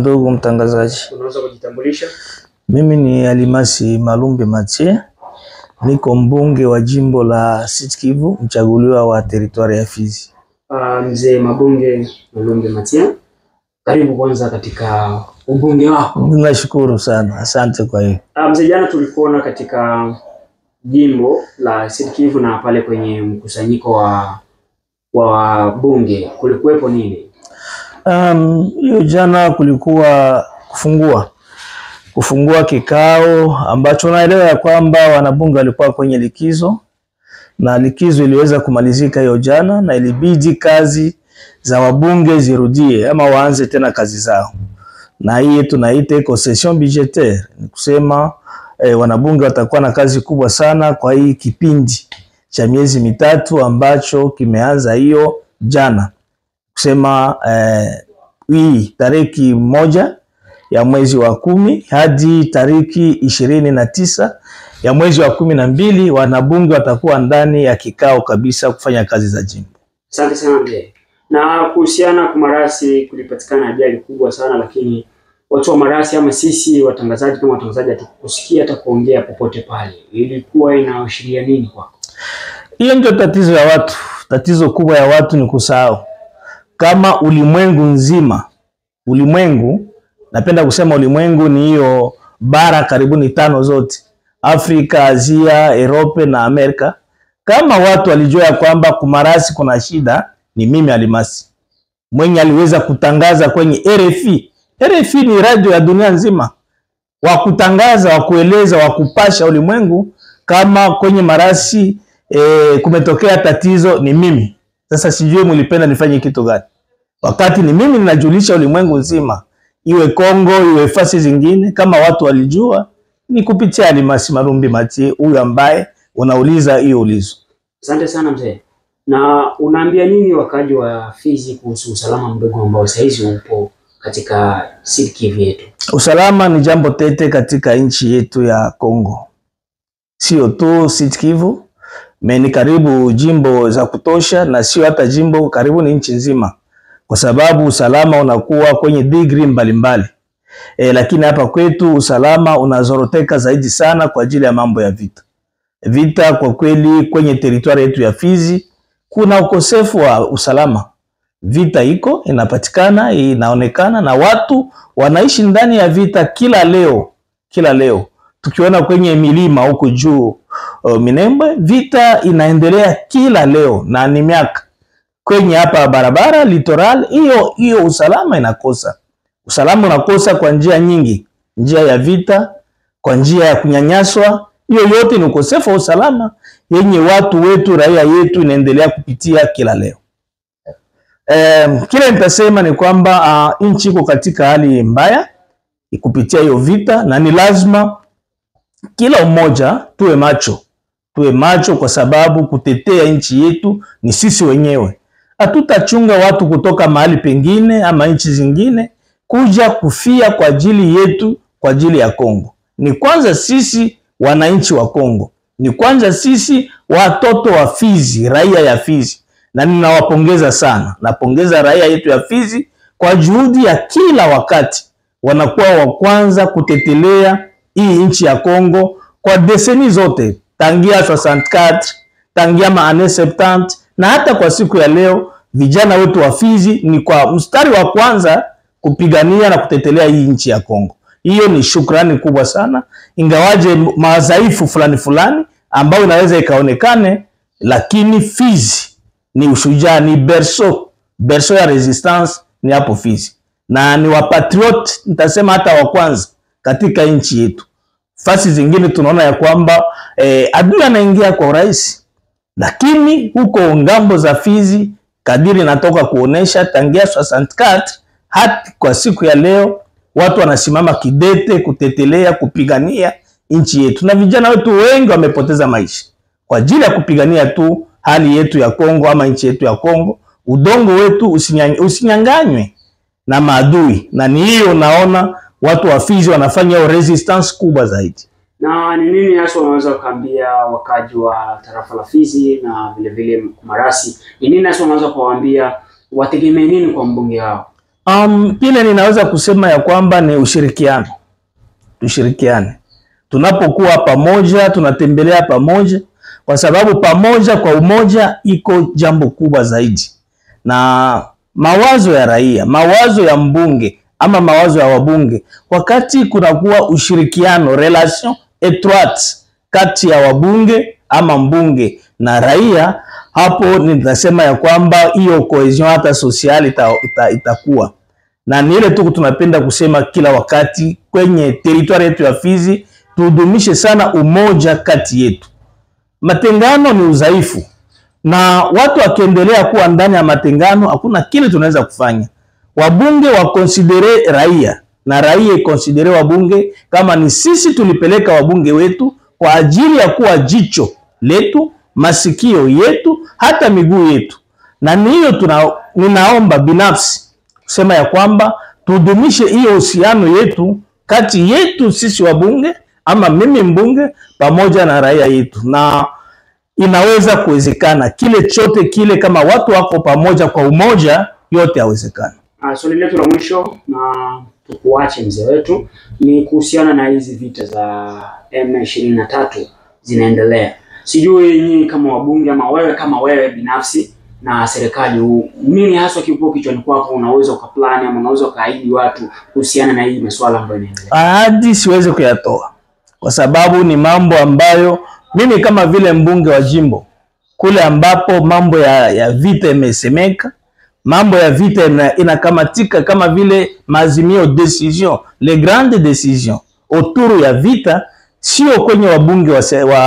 ndugu mtangazaji. Unaweza kujitambulisha? Mimi ni Alimasi Malumbe Mathieu. Niko mbunge wa jimbo la Sud Kivu, mchaguliwa wa teritwari ya Fizi. Mzee Mabunge Malumbe Mathieu, karibu kwanza katika ubunge wako. Nashukuru sana. Asante kwa hiyo. Mzee, jana tulikuona katika jimbo la Sud Kivu na pale kwenye mkusanyiko wa bunge. Kulikuwepo nini? Hiyo jana kulikuwa kufungua kikao ambacho naelewa ya kwamba wanabunge walikuwa kwenye likizo, na likizo iliweza kumalizika hiyo jana, na ilibidi kazi za wabunge zirudie ama waanze tena kazi zao. Na hii tunaita iko session budgetaire. Ni kusema wanabunge watakuwa na kazi kubwa sana kwa hii kipindi cha miezi mitatu ambacho kimeanza hiyo jana. Kusema hii tariki 1 ya mwezi wa 10 hadi tariki 29 ya mwezi wa 12 wanabunge watakuwa ndani ya kikao kabisa kufanya kazi za jimbo. Asante sana mzee. Na kuhusiana kumarasi, kulipatikana ajali kubwa sana, lakini watu wa marasi ama sisi watangazaji kama watangazaji hatukusikia hata kuongea popote pale. Ilikuwa inaashiria nini kwako? Hiyo ndio tatizo ya watu. Tatizo kubwa ya watu ni kusahau. Kama ulimwengu nzima, napenda kusema ulimwengu ni hiyo bara karibuni 5 zote, Afrika, Asia, Europe na Amerika. Kama watu walijua kwamba kumarasi kuna shida, ni mimi Alimasi mwenye aliweza kutangaza kwenye RFI. RFI ni radio ya dunia nzima, wa kutangaza, wa kueleza, wa kupasha ulimwengu kama kwenye marasi kumetokea tatizo, ni mimi. Sasa sijui mlipenda nifanye kitu gani, wakati ni mimi ninajulisha ulimwengu nzima, iwe Kongo, iwe fasi zingine. Kama watu walijua, ni kupitia Alimasi Malumbe Mathieu, huyu ambaye unauliza hiyo ulizo. Asante sana mzee. Na unaambia nini wakaji wa Fizi kuhusu usalama mdogo ambao saizi upo katika Sud Kivu yetu? Usalama ni jambo tete katika nchi yetu ya Kongo. Sio tu Sud Kivu, ni karibu jimbo za kutosha, na sio hata jimbo, karibu ni nchi nzima. Kwa sababu usalama unakuwa kwenye degree mbalimbali. Lakini hapa kwetu usalama unazoroteka zaidi sana kwa ajili ya mambo ya vita. Vita kwa kweli kwenye teritwari yetu ya Fizi kuna ukosefu wa usalama. Vita iko inapatikana, inaonekana, na watu wanaishi ndani ya vita kila leo. Tukiona kwenye milima huko juu Minembwe, vita inaendelea kila leo, na ni miaka. Kwenye hapa barabara litoral, hiyo usalama inakosa. Usalama unakosa kwa njia nyingi, njia ya vita, kwa njia ya kunyanyaswa. Hiyo yote ni ukosefu wa usalama yenye watu wetu, raia yetu inaendelea kupitia kila leo. Kile nitasema ni kwamba nchi iko katika hali mbaya kupitia hiyo vita, na ni lazima kila mmoja tuwe macho kwa sababu kutetea nchi yetu ni sisi wenyewe. Hatutachunga watu kutoka mahali pengine ama nchi zingine kuja kufia kwa ajili yetu, kwa ajili ya Kongo. Ni kwanza sisi wananchi wa Kongo, ni kwanza sisi watoto wa Fizi, raia ya Fizi. Na ninawapongeza sana, napongeza raia yetu ya Fizi kwa juhudi ya kila wakati, wanakuwa wa kwanza kutetelea hii nchi ya Kongo kwa deseni zote, tangia 64, tangia maane 70, na hata kwa siku ya leo vijana wetu wa Fizi ni kwa mstari wa kwanza kupigania na kutetelea hii nchi ya Kongo. Hiyo ni shukrani kubwa sana, ingawaje madhaifu fulani ambao inaweza ikaonekane, lakini Fizi ni ushujaa, ni berso ya resistance ni hapo Fizi. Na ni wapatriot, nitasema hata wa kwanza katika nchi yetu. Fasi zingine tunaona ya kwamba adui anaingia kwa urahisi, lakini huko ngambo za Fizi kadiri natoka kuonesha tangia 64 hadi kwa siku ya leo, watu wanasimama kidete kutetelea, kupigania nchi yetu, na vijana wetu wengi wamepoteza maisha kwa ajili ya kupigania tu hali yetu ya Kongo ama nchi yetu ya Kongo. Udongo wetu usinyanganywe na maadui, na ni hiyo naona watu wa Fizi wanafanya resistance kubwa zaidi. Na ni nini hasa unaweza kuambia wakaji wa tarafa la Fizi na vile vile Marasi? Ni nini hasa unaweza kuwaambia wategemee nini kwa mbunge wao? Kile ninaweza kusema ya kwamba ni ushirikiano. Tushirikiane. Tunapokuwa pamoja, tunatembelea pamoja, kwa sababu pamoja kwa umoja iko jambo kubwa zaidi. Na mawazo ya raia, mawazo ya mbunge ama mawazo ya wabunge, wakati kunakuwa ushirikiano, relation étroite kati ya wabunge ama mbunge na raia, hapo nitasema ya kwamba hiyo cohesion hata social itakuwa. Na ni ile tu tunapenda kusema kila wakati kwenye territoire yetu ya Fizi, tudumishe sana umoja kati yetu. Matengano ni udhaifu, na watu wakiendelea kuwa ndani ya matengano hakuna kile tunaweza kufanya. Wabunge wakonsidere raia na raia ikonsidere wabunge, kama ni sisi tulipeleka wabunge wetu kwa ajili ya kuwa jicho letu, masikio yetu, hata miguu yetu. Na niyo ninaomba binafsi kusema ya kwamba tudumishe hiyo uhusiano yetu kati yetu sisi wabunge ama mimi mbunge pamoja na raia yetu, na inaweza kuwezekana kile chote kile kama watu wako pamoja kwa umoja, yote yawezekana. Swali letu la mwisho na tukuache mzee wetu ni kuhusiana na hizi vita za M23 zinaendelea. Sijui nyinyi kama wabunge ama wewe kama wewe binafsi na serikali, nini haswa kipo kichwani kwako unaweza ukaplani ama unaweza ukaahidi watu kuhusiana na hii masuala ambayo yanaendelea? Ahadi siwezi kuyatoa kwa sababu ni mambo ambayo mimi kama vile mbunge wa jimbo kule ambapo mambo ya vita imesemeka, mambo ya vita inakamatika kama vile maazimio decision, les grandes decisions autour ya vita, sio kwenye wabunge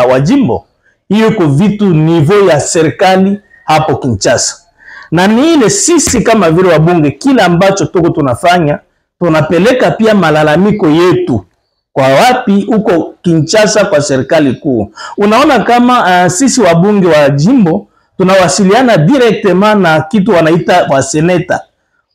wa jimbo. Hiyo iko vitu niveau ya serikali hapo Kinshasa. Na ni ile sisi kama vile wabunge, kila ambacho tuko tunafanya, tunapeleka pia malalamiko yetu kwa wapi huko Kinshasa, kwa serikali kuu. Unaona kama sisi wabunge wa jimbo tunawasiliana directement na kitu wanaita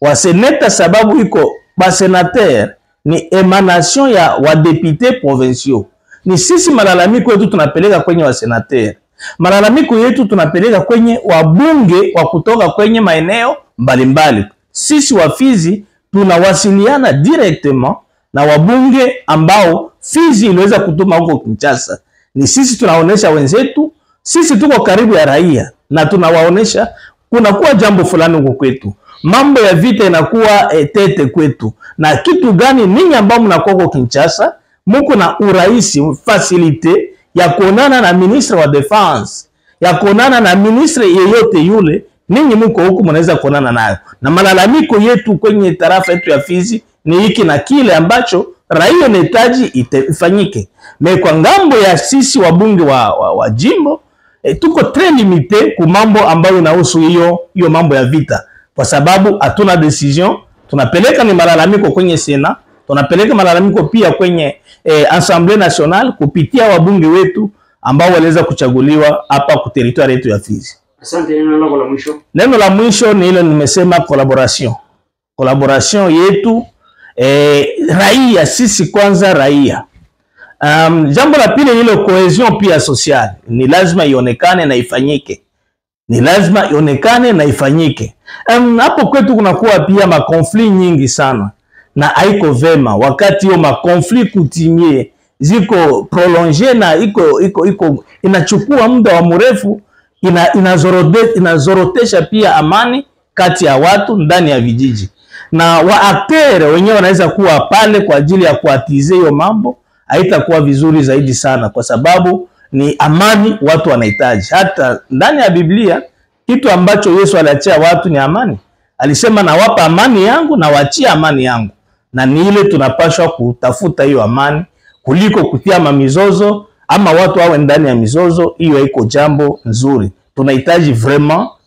waseneta, sababu iko basenateur ni emanation ya wadepute provinciaux. Ni sisi malalamiko yetu tunapeleka kwenye wasenateur, malalamiko yetu tunapeleka kwenye wabunge wa kutoka kwenye maeneo mbalimbali. Sisi wa Fizi tunawasiliana directement na wabunge ambao Fizi iliweza kutuma huko Kinshasa. Ni sisi tunaonesha wenzetu, sisi tuko karibu ya raia, na tunawaonesha kunakuwa jambo fulani huko kwetu, mambo ya vita inakuwa tete kwetu, na kitu gani ninyi ambao mnakuwa huko Kinshasa muko na urahisi, facilite ya kuonana na ministre wa defense, ya kuonana na ministre yeyote yule, ninyi muko huko mnaweza kuonana nayo. Na malalamiko yetu kwenye tarafa yetu ya Fizi ni hiki na kile ambacho raia inahitaji ifanyike. Na kwa ngambo ya sisi wabunge wa jimbo tuko très limité ku mambo ambayo inahusu hiyo mambo ya vita, kwa sababu hatuna decision. Tunapeleka ni malalamiko kwenye Sena, tunapeleka malalamiko pia kwenye Assemblée Nationale kupitia wabunge wetu ambao waliweza kuchaguliwa hapa ku territoire yetu ya Fizi. Asante. Neno lako la mwisho? Neno la mwisho ni ile nimesema, collaboration yetu raia, sisi kwanza raia. Jambo la pili ile cohesion pia social, ni lazima ionekane na ifanyike. Ni lazima ionekane na ifanyike. Hapo kwetu kunakuwa pia makonflit nyingi sana, na haiko vema wakati hiyo makonflit kutimie ziko prolonge na iko inachukua muda wa mrefu, inazorotesha pia amani kati ya watu ndani ya vijiji, na waaktere wenyewe wanaweza kuwa pale kwa ajili ya kuatize hiyo mambo. Haitakuwa vizuri zaidi sana, kwa sababu ni amani watu wanahitaji. Hata ndani ya Biblia kitu ambacho Yesu aliachia watu ni amani. Alisema nawapa amani yangu na waachia amani yangu, na ni ile tunapaswa kutafuta hiyo amani kuliko kutia mizozo ama watu wawe ndani ya mizozo. Hiyo iko jambo nzuri. Tunahitaji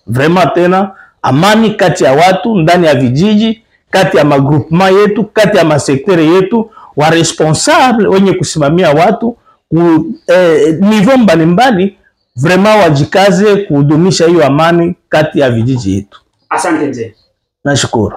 vraiment tena amani kati ya watu ndani ya vijiji, kati ya magroupement yetu, kati ya masektere yetu, wa responsable wenye kusimamia watu niveau mbalimbali, vraiment wajikaze kudumisha hiyo amani kati ya vijiji yetu. Asante mzee. Nashukuru.